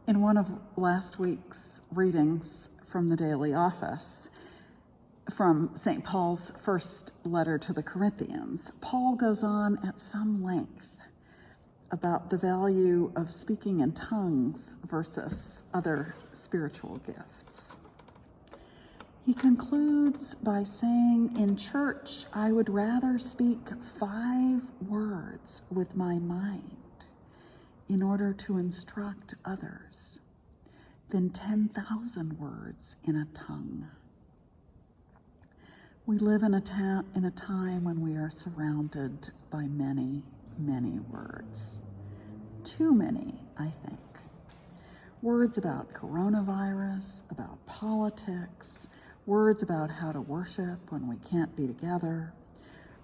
In one of last week's readings from the Daily Office, from St. Paul's first letter to the Corinthians, Paul goes on at some length about the value of speaking in tongues versus other spiritual gifts. He concludes by saying, "In church, I would rather speak 5 words with my mind in order to instruct others than 10,000 words in a tongue." We live in a time when we are surrounded by many, many words. Too many, I think. Words about coronavirus, about politics, words about how to worship when we can't be together,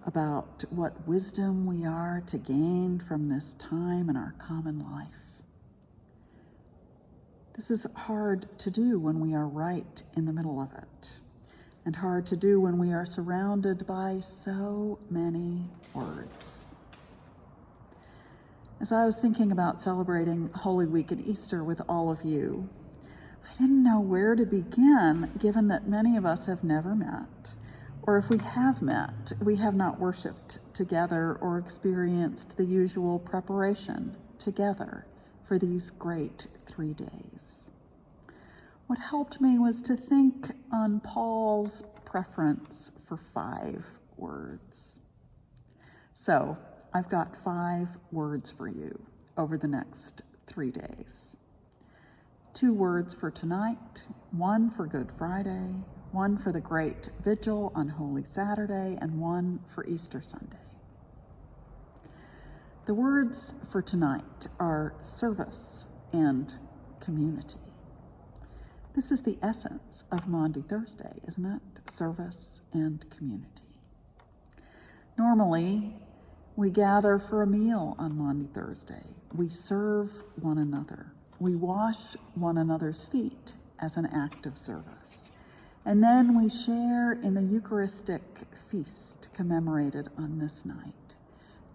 about what wisdom we are to gain from this time in our common life. This is hard to do when we are right in the middle of it, and hard to do when we are surrounded by so many words. As I was thinking about celebrating Holy Week and Easter with all of you, I didn't know where to begin, given that many of us have never met, or if we have met, we have not worshiped together or experienced the usual preparation together for these great 3 days. What helped me was to think on Paul's preference for 5 words. So I've got 5 words for you over the next 3 days. 2 words for tonight, 1 for Good Friday, 1 for the Great Vigil on Holy Saturday, and 1 for Easter Sunday. The words for tonight are service and community. This is the essence of Maundy Thursday, isn't it? Service and community. Normally, we gather for a meal on Maundy Thursday. We serve one another. We wash one another's feet as an act of service. And then we share in the Eucharistic feast commemorated on this night,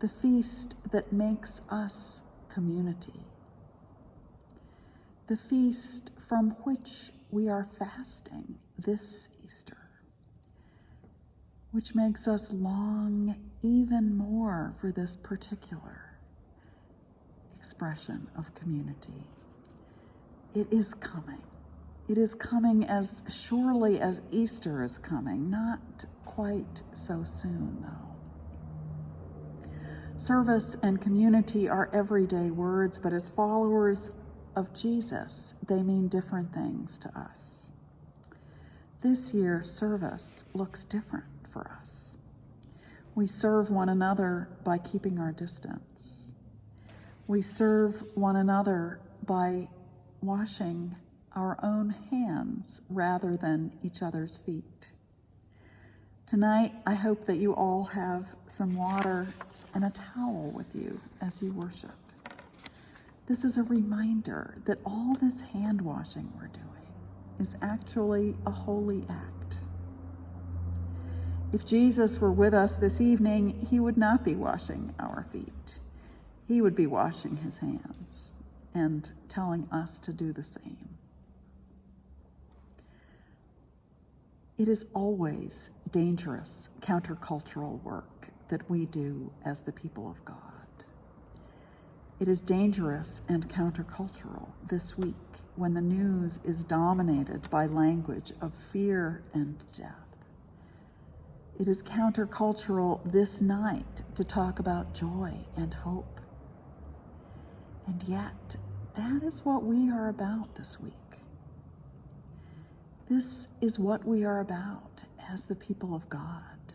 the feast that makes us community, the feast from which we are fasting this Easter, which makes us long even more for this particular expression of community. It is coming. It is coming as surely as Easter is coming, not quite so soon, though. Service and community are everyday words, but as followers of Jesus, they mean different things to us. This year, service looks different for us. We serve one another by keeping our distance. We serve one another by washing our own hands rather than each other's feet. Tonight, I hope that you all have some water and a towel with you as you worship. This is a reminder that all this hand washing we're doing is actually a holy act. If Jesus were with us this evening, he would not be washing our feet. He would be washing his hands and telling us to do the same. It is always dangerous countercultural work that we do as the people of God. It is dangerous and countercultural this week when the news is dominated by language of fear and death. It is countercultural this night to talk about joy and hope. And yet, that is what we are about this week. This is what we are about as the people of God.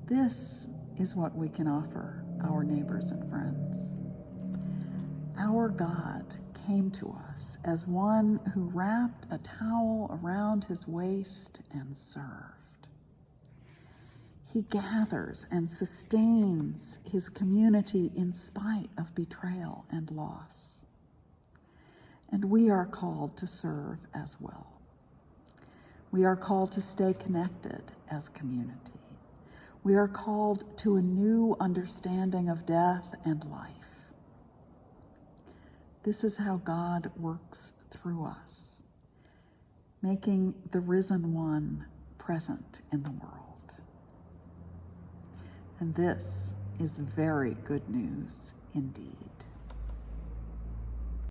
This is what we can offer our neighbors and friends. Our God came to us as one who wrapped a towel around his waist and served. He gathers and sustains his community in spite of betrayal and loss. And we are called to serve as well. We are called to stay connected as community. We are called to a new understanding of death and life. This is how God works through us, making the risen one present in the world. And this is very good news indeed.